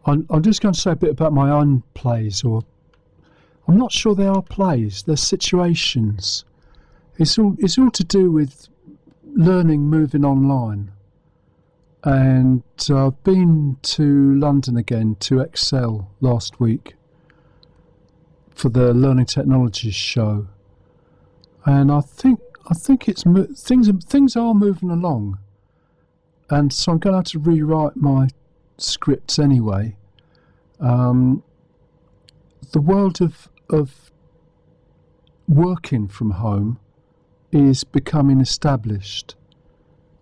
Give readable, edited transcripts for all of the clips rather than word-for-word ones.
I'm just going to say a bit about my own plays, or I'm not sure they are plays, they're situations. It's all to do with learning moving online. And I've been to London again to Excel last week for the Learning Technologies show, and I think it's things are moving along, and so I'm going to have to rewrite my scripts anyway. The world of working from home is becoming established,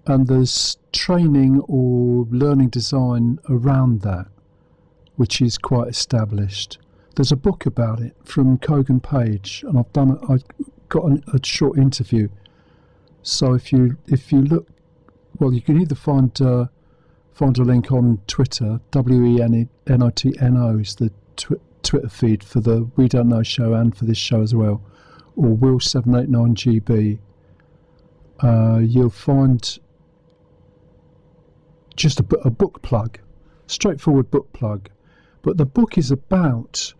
and there's training or learning design around that, which is quite established. There's a book about it from Kogan Page, and I've got a short interview. So if you look, well, you can either find a link on Twitter. WENOTNO is the Twitter feed for the We Don't Know show and for this show as well, or Will789GB. You'll find just a book plug, straightforward book plug, but the book is about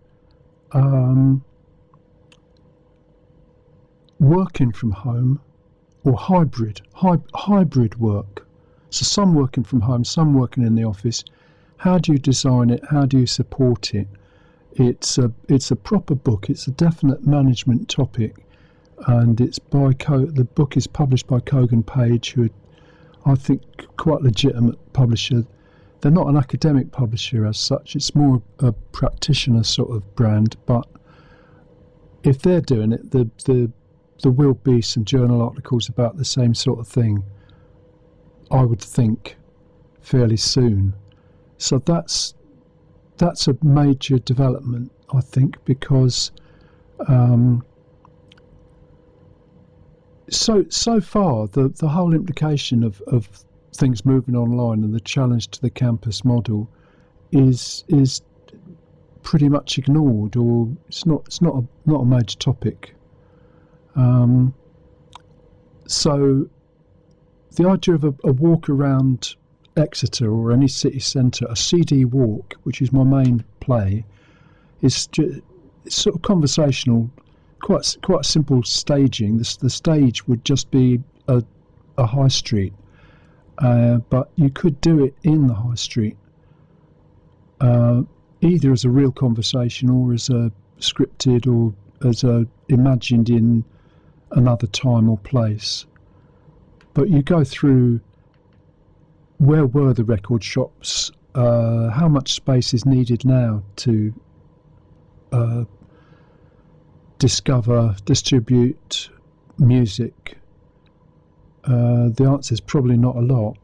working from home, or hybrid work. So some working from home, some working in the office. How do you design it? How do you support it? It's a proper book. It's a definite management topic, and it's by the book is published by Kogan Page, who I think quite legitimate publisher. They're not an academic publisher as such. It's more a practitioner sort of brand. But if they're doing it, there will be some journal articles about the same sort of thing, I would think, fairly soon. So that's a major development, I think, because so far the whole implication of things moving online and the challenge to the campus model is pretty much ignored, or it's not a major topic. So the idea of a walk around Exeter or any city centre, a CD walk, which is my main play, is it's sort of conversational, quite simple staging. The stage would just be a high street, but you could do it in the high street, either as a real conversation or as a scripted or as a imagined in another time or place. But you go through, where were the record shops, how much space is needed now to discover, distribute music. The answer is probably not a lot.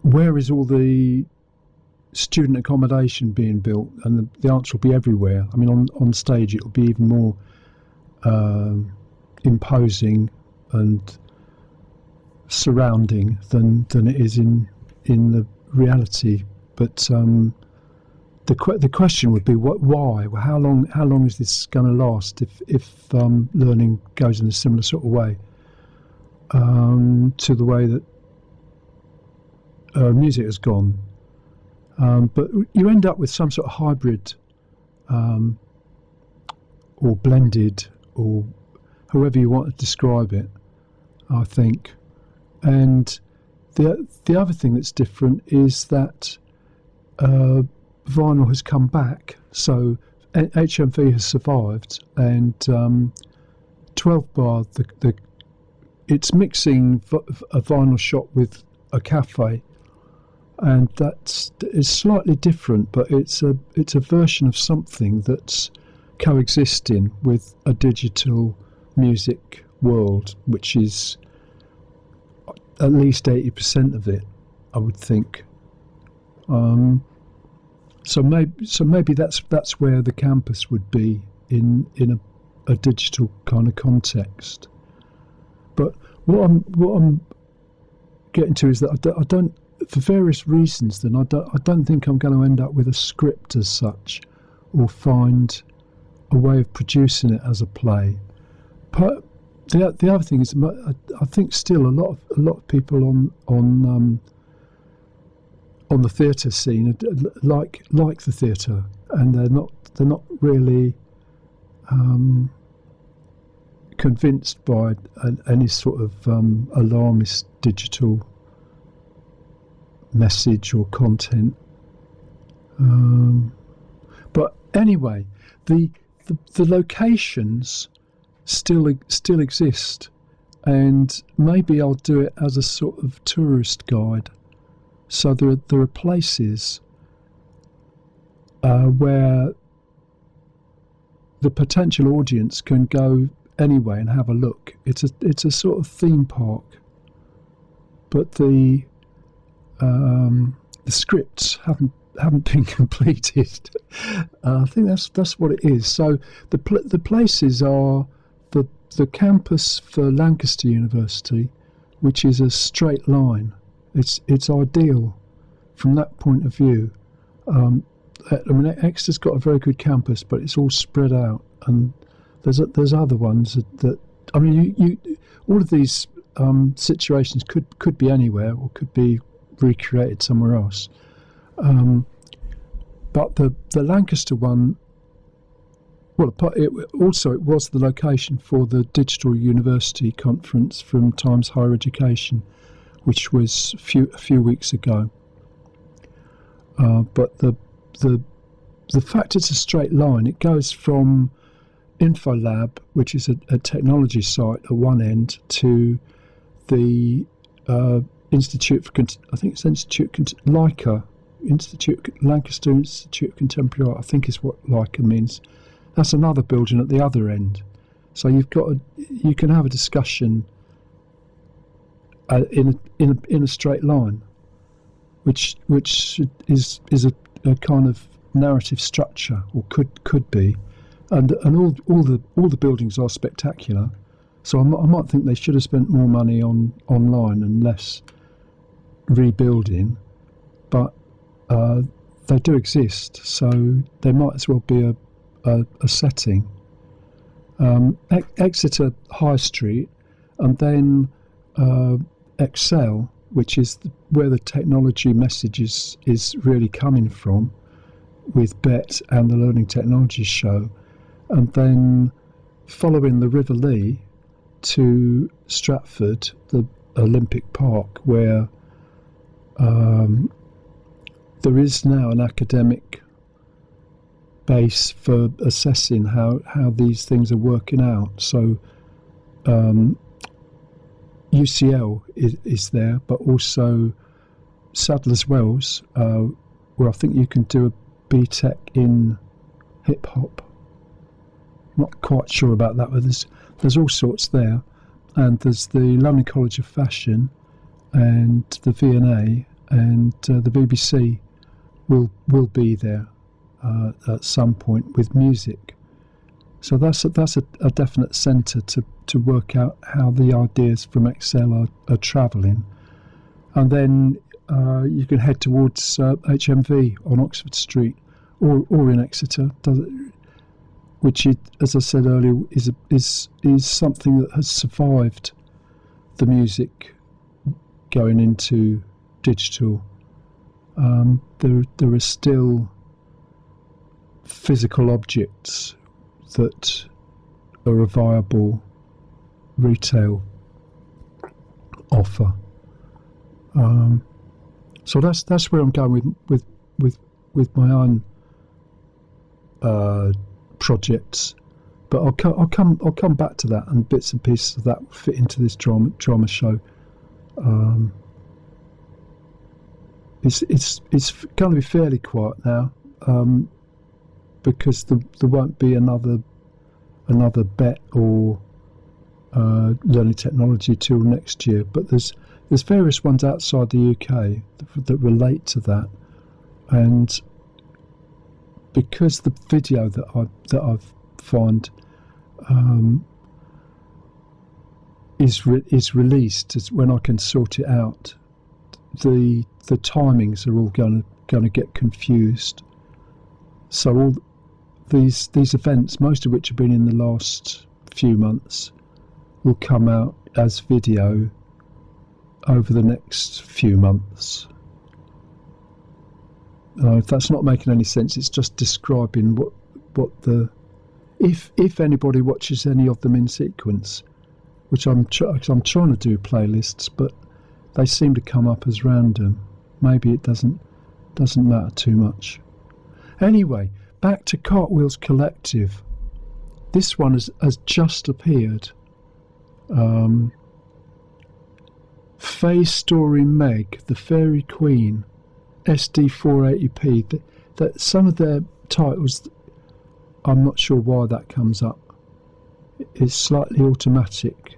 Where is all the student accommodation being built? And the answer will be everywhere. I mean, on stage it will be even more imposing and surrounding than it is in the reality. But the question would be, why? Well, how long is this going to last if learning goes in a similar sort of way to the way that music has gone? But you end up with some sort of hybrid or blended, or however you want to describe it, I think. And the other thing that's different is that vinyl has come back. So HMV has survived, and 12 Bar, it's mixing a vinyl shop with a cafe, and that is slightly different, but it's a version of something that's coexisting with a digital music world, which is at least 80% of it, I would think. So maybe that's where the campus would be in a digital kind of context. But what I'm getting to is that I don't, for various reasons, then I don't think I'm going to end up with a script as such, or find a way of producing it as a play. But the other thing is, I think still a lot of people on on the theatre scene like the theatre, and they're not really convinced by any sort of alarmist digital message or content. But anyway, the locations still exist, and maybe I'll do it as a sort of tourist guide. So there are places where the potential audience can go anyway and have a look. It's a sort of theme park, but the scripts haven't been completed. I think that's what it is. So the places are the campus for Lancaster University, which is a straight line. It's ideal from that point of view. Exeter's got a very good campus, but it's all spread out, and there's other ones that you all of these situations could be anywhere or could be recreated somewhere else. But the Lancaster one, it was the location for the Digital University Conference from Times Higher Education, which was a few weeks ago. But the fact it's a straight line, it goes from InfoLab, which is a technology site at one end, to the Institute for Leica, Lancaster Institute of Contemporary Art, I think is what Leica means. That's another building at the other end. So you can have a discussion in a straight line, which is a kind of narrative structure, or could be, and all the buildings are spectacular. So I might think they should have spent more money online and less rebuilding, but they do exist, so they might as well be a setting. Exeter High Street, and then Excel, which is where the technology message is really coming from, with BET and the Learning Technologies show, and then following the River Lee to Stratford, the Olympic Park, where there is now an academic base for assessing how these things are working out. So UCL is there, but also Sadler's Wells, where I think you can do a BTEC in hip hop. Not quite sure about that, but there's all sorts there, and there's the London College of Fashion, and the V&A, and the BBC will be there at some point with music. So that's a definite centre to work out how the ideas from Excel are travelling, and then you can head towards HMV on Oxford Street or in Exeter, which, as I said earlier, is something that has survived the music going into digital. There are still physical objects that are a viable retail offer. So that's where I'm going with my own projects. But I'll come back to that, and bits and pieces of that will fit into this drama show. It's going to be fairly quiet now, because there won't be another BET or Learning Technology till next year. But there's various ones outside the UK that relate to that, and because the video that I've found is released when I can sort it out, the timings are all going to get confused. So all these events, most of which have been in the last few months, will come out as video over the next few months. If that's not making any sense, it's just describing what the if anybody watches any of them in sequence, which I'm trying to do playlists, but they seem to come up as random. Maybe it doesn't matter too much. Anyway, back to Cartwheels Collective. This one has just appeared. Fae's Story Meg, the Fairy Queen, SD 480p. That some of their titles, I'm not sure why that comes up. It's slightly automatic.